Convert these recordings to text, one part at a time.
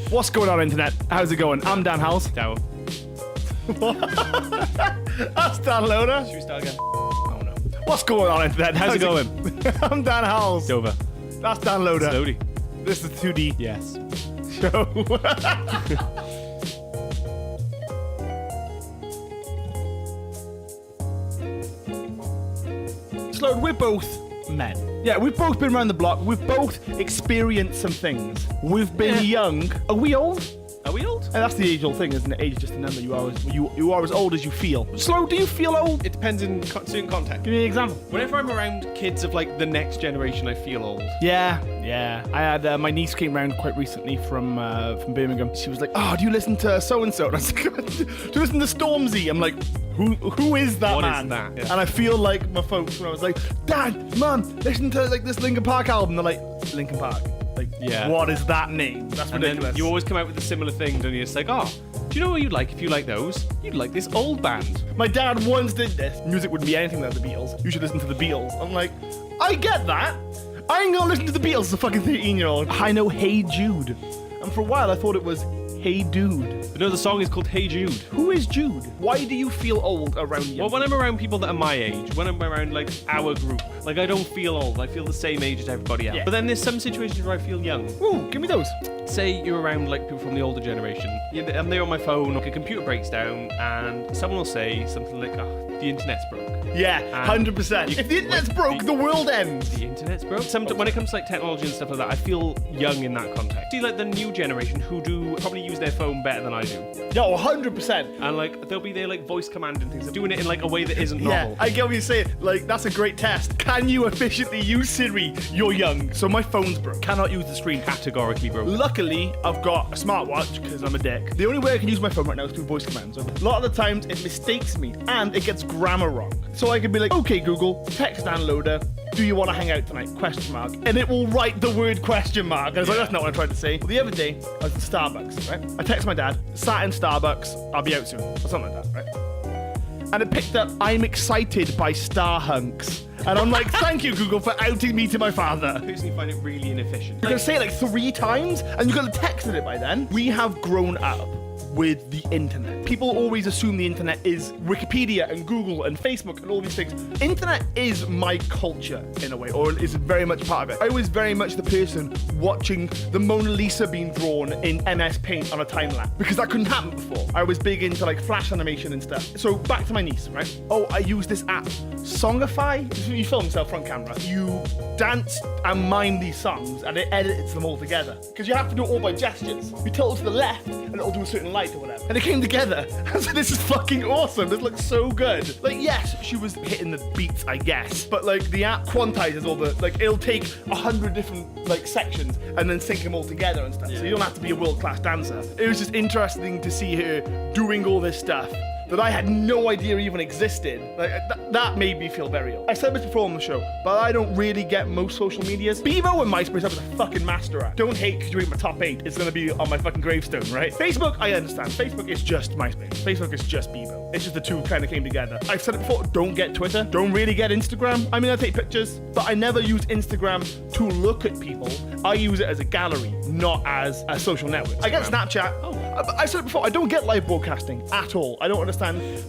What's going on, internet? How's it going? I'm Dan Howles. Ciao. That's Dan Loder. Should we start again? Oh no. What's going on, internet? How's it going? I'm Dan Howles. Dover. That's Dan Loder. Slowly. This is the 2D Yes. Show. Sloan, we're both men. Yeah, we've both been around the block. We've both experienced some things. We've been young. Are we old? Are we old? And that's the age-old thing, isn't it? Age is just a number. You are as old as you feel. Sloan, do you feel old? It depends in certain context. Give me an example. Whenever I'm around kids of like the next generation, I feel old. Yeah. I had my niece came round quite recently from Birmingham. She was like, "Oh, do you listen to so and so?" And I was like, "Do you listen to Stormzy?" I'm like, "Who is that What is man?" that? Yeah. And I feel like my folks when I was like, "Dad, Mum, listen to like this Linkin Park album." They're like, "Linkin Park." Like, Yeah. What is that name? That's And ridiculous. then you always come out with a similar thing, don't you? It's like, oh, do you know what you'd like if you like those? You'd like this old band. My dad once did this. Music wouldn't be anything without the Beatles. You should listen to the Beatles. I'm like, I get that. I ain't gonna listen to the Beatles as a fucking 13-year-old. I know Hey Jude. And for a while I thought it was Hey Dude. But no, the song is called Hey Jude. Who is Jude? Why do you feel old around you? Well, when I'm around people that are my age, when I'm around like our group, like I don't feel old. I feel the same age as everybody else. Yeah. But then there's some situations where I feel young. Ooh, give me those. Say you're around like people from the older generation, and they're on my phone, like a computer breaks down, and someone will say something like, "Oh, the internet's broke." Yeah, 100%. If the internet's broke, the world ends. The internet's broke. When it comes to like technology and stuff like that, I feel young in that context. See, like the new generation who do probably use their phone better than I do, No, 100%. and like they'll be there like voice command and things, doing it in like a way that isn't Yeah, normal. I get what you're saying. Like, that's a great test. Can you efficiently use Siri? You're young. So my phone's broke. Cannot use the screen. Categorically broke. Luckily, I've got a smartwatch because I'm a dick. The only way I can use my phone right now is through voice commands. A lot of the times, it mistakes me and it gets grammar wrong. So I can be like, "Okay, Google, text Dan Loder, do you want to hang out tonight? Question mark." And it will write the word question mark. And I was like, that's not what I'm trying to say. Well, the other day, I was in Starbucks, right? I text my dad, "Sat in Starbucks, I'll be out soon." Or something like that, right? And it picked up, "I'm excited by Star Hunks." And I'm like, "Thank you, Google, for outing me to my father." I personally find it really inefficient. You're gonna say it like 3 times, and you're gonna text it by then. We have grown up with the internet. People always assume the internet is Wikipedia and Google and Facebook and all these things. Internet is my culture in a way, or is very much part of it. I was very much the person watching the Mona Lisa being drawn in MS Paint on a time lapse because that couldn't happen before. I was big into like flash animation and stuff. So back to my niece, right? Oh, I use this app, Songify. You film yourself front camera. You dance and mime these songs, and it edits them all together because you have to do it all by gestures. You tilt to the left, and it'll do a certain light or whatever. And it came together. I was like, this is fucking awesome. This looks so good. Like, yes, she was hitting the beats, I guess, but like the app quantizes all the, like, it'll take 100 different like sections and then sync them all together and stuff. So you don't have to be a world-class dancer. It was just interesting to see her doing all this stuff that I had no idea even existed. Like, that made me feel very old. I said this before on the show, but I don't really get most social medias. Bebo and MySpace I was a fucking master at. Don't hate because you're in my top 8. It's gonna be on my fucking gravestone, right? Facebook, I understand. Facebook is just MySpace. Facebook is just Bebo. It's just the two kind of came together. I've said it before, don't get Twitter. Don't really get Instagram. I mean, I take pictures, but I never use Instagram to look at people. I use it as a gallery, not as a social network. I get Snapchat. I said it before, I don't get live broadcasting at all. I don't understand.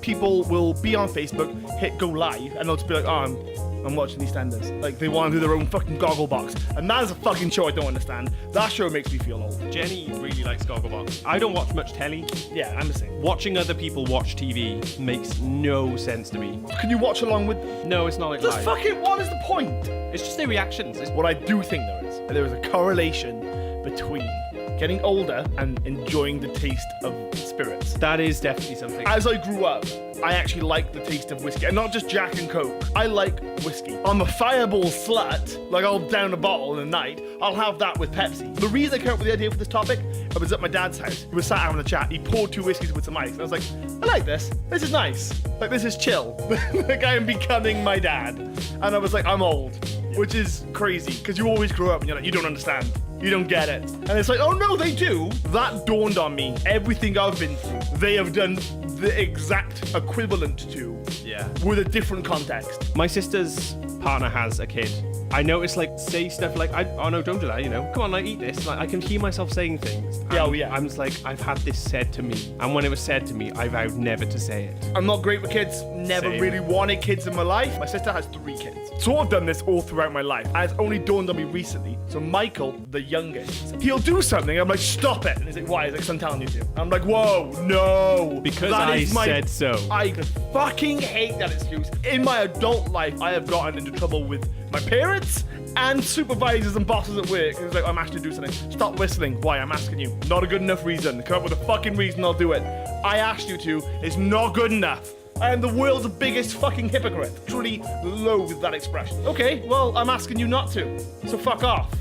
People will be on Facebook, hit go live, and they'll just be like, "Oh, I'm watching EastEnders." Like, they want to do their own fucking goggle box. And that is a fucking show I don't understand. That show makes me feel old. Jenny really likes Gogglebox. I don't watch much telly. Yeah, I'm the same. Watching other people watch TV makes no sense to me. Can you watch along with them? No, it's not like Just live. fucking, what is the point? It's just their reactions. What I do think there is a correlation between getting older and enjoying the taste of spirits. That is definitely something. As I grew up, I actually liked the taste of whiskey, and not just Jack and Coke. I like whiskey. I'm a fireball slut. Like, I'll down a bottle in a night. I'll have that with Pepsi. The reason I came up with the idea for this topic, I was at my dad's house. He was sat having a chat. He poured 2 whiskeys with some ice, and I was like, I like this. This is nice. Like, this is chill. Like, I am becoming my dad. And I was like, I'm old. Which is crazy, because you always grow up and you're like, you don't understand. You don't get it. And it's like, oh no, they do. That dawned on me. Everything I've been through, they have done the exact equivalent to, Yeah. with a different context. My sister's partner has a kid, I notice, like, say stuff like, oh no, don't do that, you know. Come on, like, eat this. Like, I can hear myself saying things. Yeah, oh, yeah. I'm just like, I've had this said to me. And when it was said to me, I vowed never to say it. I'm not great with kids. Never Same. really wanted kids in my life. My sister has 3 kids. So I've done this all throughout my life. And it's only dawned on me recently. So Michael, the youngest, he'll do something. I'm like, stop it. And he's like, why? He's like, 'cause I'm telling you to. I'm like, whoa, no. Because That I is my- said so. I fucking hate that excuse. In my adult life, I have gotten into trouble with my parents and supervisors and bosses at work. It's like, I'm asked you to do something. Stop whistling. Why? I'm asking you. Not a good enough reason. Come up with a fucking reason, I'll do it. I asked you to. It's not good enough. I am the world's biggest fucking hypocrite. Truly loathe that expression. Okay, well, I'm asking you not to. So fuck off.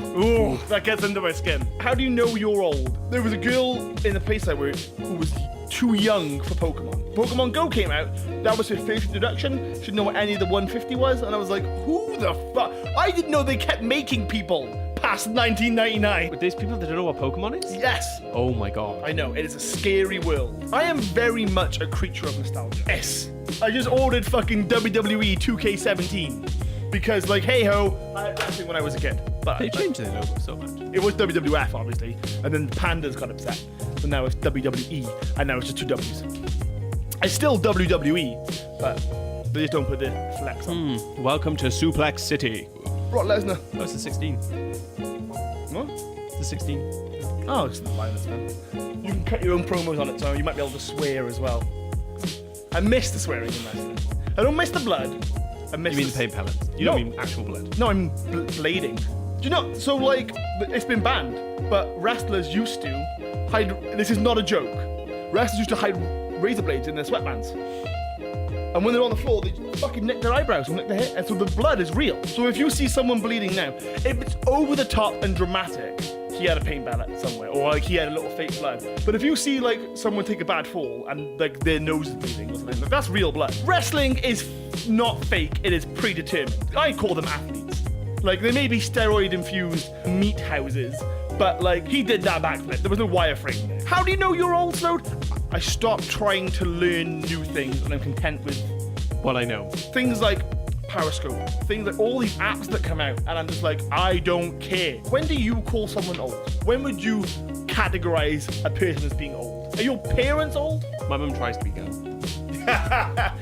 Ooh, that gets under my skin. How do you know you're old? There was a girl in the place I worked who was too young for Pokemon. Pokemon Go came out. That was her first introduction. She didn't know what any of the 150 was. And I was like, who the fuck? I didn't know they kept making people past 1999. But there's people that don't know what Pokemon is? Yes. Oh my god. I know, it is a scary world. I am very much a creature of nostalgia. Yes. I just ordered fucking WWE 2K17 because, like, hey ho, I had wrestling when I was a kid. But They changed their logo so much. it was WWF, obviously, and then Pandas got upset. So now it's WWE, and now it's just 2 W's. It's still WWE, but they just don't put the flex on. Welcome to Suplex City. Brock Lesnar. Oh, it's the 16. What? It's the 16. Oh, it's not violence, man. You can cut your own promos on it, so you might be able to swear as well. I miss the swearing in wrestling. I don't miss the blood. I miss You mean the paint pellets? You No. don't mean actual blood? No, I'm blading. Do you know? So, like, it's been banned, but wrestlers used to hide. This is not a joke. Wrestlers used to hide razor blades in their sweatbands. And when they're on the floor, they fucking nick their eyebrows and nick their hair. And so the blood is real. So if you see someone bleeding now, if it's over the top and dramatic, he had a paint pellet somewhere, or like he had a little fake blood. But if you see like someone take a bad fall and like their nose is bleeding or something, like, that's real blood. Wrestling is not fake, it is predetermined. I call them athletes. Like, they may be steroid-infused meat houses, but like, he did that backflip. There was no wireframe there. How do you know you're old, Slode? I stopped trying to learn new things and I'm content with What I know. things like Periscope, things like all these apps that come out, and I'm just like, I don't care. When do you call someone old? When would you categorize a person as being old? Are your parents old? My mum tries to be young.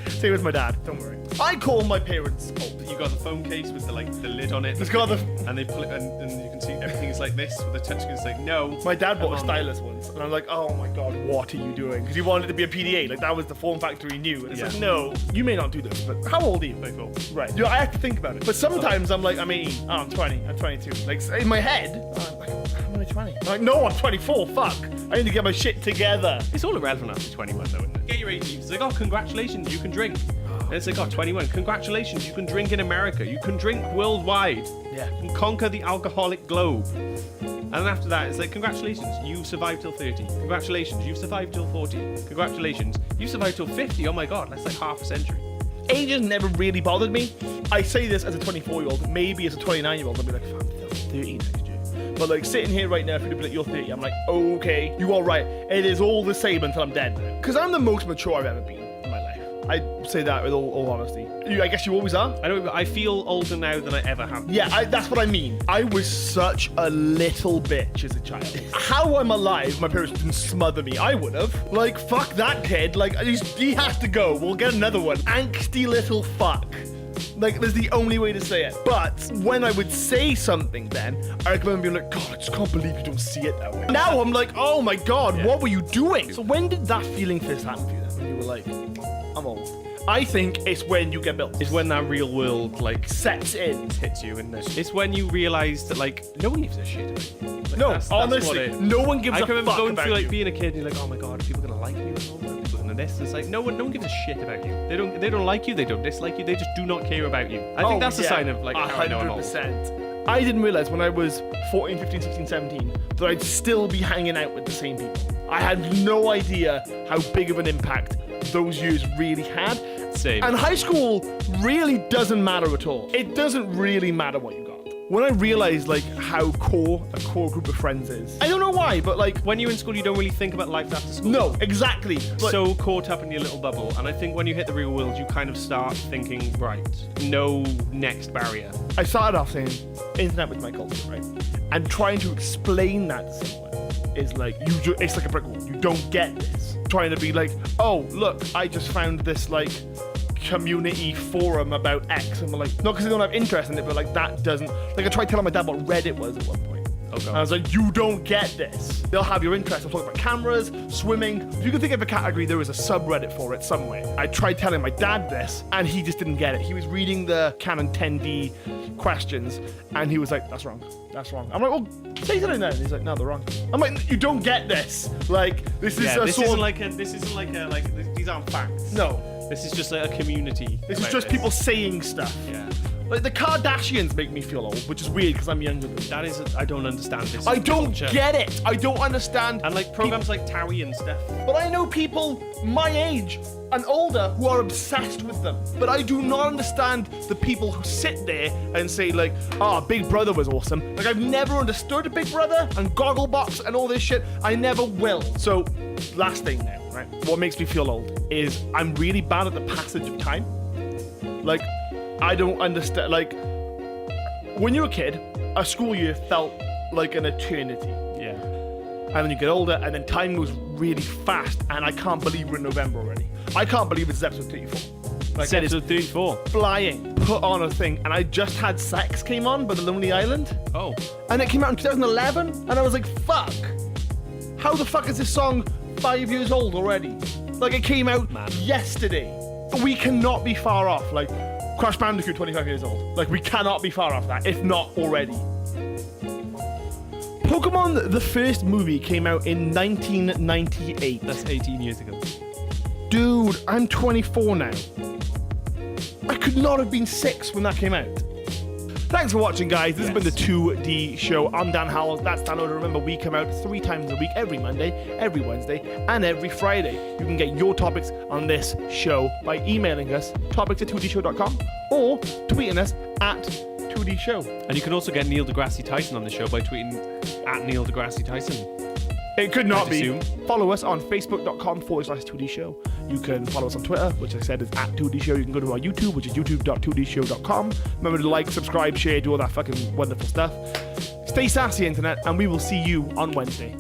Same with my dad, don't worry. I call my parents old. You got the phone case with the lid on it. It's got the- and they pull it, and you can see everything is like this with the touchscreen. It's like no. My dad bought a Come on. stylus once, and I'm like, oh my god, what are you doing? Because he wanted it to be a PDA, like that was the form factor he knew. And it's Yeah. like, no, you may not do this, but how old are you? Like, oh, right. You know, I have to think about it. But sometimes I'm like, I'm 18, oh, I'm 20, I'm 22. Like, in my head, I'm like, how am I 20? I'm like, no, I'm 24, fuck. I need to get my shit together. It's all irrelevant after 21, though, isn't it? Get your 18. It's like, oh, congratulations, you can drink. And it's like, oh, 21. Congratulations, you can drink in America. You can drink worldwide. Yeah. You can conquer the alcoholic globe. And then after that, it's like, congratulations, you've survived till 30. Congratulations, you've survived till 40. Congratulations, you've survived till 50. Oh my god, that's like half a century. Age has never really bothered me. I say this as a 24-year-old, maybe as a 29-year-old, I'll be like, fuck, I'm 30 next year. But like sitting here right now, if you'd be like, you're 30, I'm like, okay, you are right. It is all the same until I'm dead. Because I'm the most mature I've ever been in my life. I say that with all honesty. I guess you always are. I feel older now than I ever have. Yeah, that's what I mean. I was such a little bitch as a child. How I'm alive, my parents didn't smother me. I would have. Like, fuck that kid. Like, he has to go. We'll get another one. Angsty little fuck. Like, there's the only way to say it. But when I would say something then, I remember being like, God, I just can't believe you don't see it that way. Now I'm like, oh my God, what were you doing? So when did that feeling first happen for you then? When you were like, I'm old. I think it's when you get built. It's when that real world, like, Sets in. hits you, isn't it? It's when you realise that, like, no one gives a shit about you. Like, No, that's what honestly, it is. no one gives I a can remember fuck going about through, like, you. being a kid and you're like, oh my god, are people gonna like me? Are people gonna this? It's like, no one gives a shit about you. They don't like you, they don't dislike you, they just do not care about you. I think that's a sign of, like, how I know I'm old. 100%. I didn't realize when I was 14, 15, 16, 17 that I'd still be hanging out with the same people. I had no idea how big of an impact those years really had. Same. And high school really doesn't matter at all. It doesn't really matter what you got. when I realized like how core a core group of friends is. I don't know why, but like When you're in school, you don't really think about life after school. no, exactly. But So caught up in your little bubble, and I think when you hit the real world, you kind of start thinking, right, no next barrier. I started off saying internet was my culture, right? And trying to explain that to someone is like it's like a brick wall. You don't get this. Trying to be like, oh look, I just found this like community forum about X, and we're like, not because I don't have interest in it, but like that doesn't. Like I tried telling my dad what Reddit was at one point. Oh god. And I was like, you don't get this. They'll have your interest. I'm talking about cameras, swimming. If you can think of a category, there is a subreddit for it somewhere. I tried telling my dad this, and he just didn't get it. He was reading the Canon 10D questions, and he was like, that's wrong. That's wrong. I'm like, well, say something then. He's like, no, they're wrong. I'm like, you don't get this. Like, this is Yeah, a this sort isn't of... like these aren't facts. No. This is just like a community. This is about just people saying stuff. Yeah. Like, the Kardashians make me feel old, which is weird because I'm younger than them. That is, I don't understand this. I don't culture. get it. I don't understand. And like programs like Towie and stuff. But I know people my age and older who are obsessed with them. But I do not understand the people who sit there and say like, oh, Big Brother was awesome. Like I've never understood Big Brother and Gogglebox and all this shit. I never will. So last thing now, right? What makes me feel old is I'm really bad at the passage of time. Like I don't understand. Like when you're a kid, a school year felt like an eternity. Yeah. And then you get older, and then time moves really fast, and I can't believe we're in November already. I can't believe it's episode 34. Like, it is Episode 34. flying. Put on a thing, and I just had Sex came on by The Lonely Island, Oh. and it came out in 2011, and I was like, fuck. How the fuck is this song 5 years old already? Like, it came out Man. yesterday. We cannot be far off. Like, Crash Bandicoot, 25 years old. Like, we cannot be far off that, if not already. Pokemon, the first movie, came out in 1998. That's 18 years ago. Dude, I'm 24 now. I could not have been 6 when that came out. Thanks for watching, guys. This has been the 2D Show. I'm Dan Howles. That's Dan Loder. Remember, we come out 3 times a week, every Monday, every Wednesday, and every Friday. You can get your topics on this show by emailing us, topics@2dshow.com, or tweeting us at 2D Show. And you can also get Neil deGrasse Tyson on the show by tweeting at Neil deGrasse Tyson. It could not I'd be. assume. Follow us on facebook.com/2D Show. You can follow us on Twitter, which I said is at 2D Show. You can go to our YouTube, which is youtube.2dshow.com. Remember to like, subscribe, share, do all that fucking wonderful stuff. Stay sassy, internet, and we will see you on Wednesday.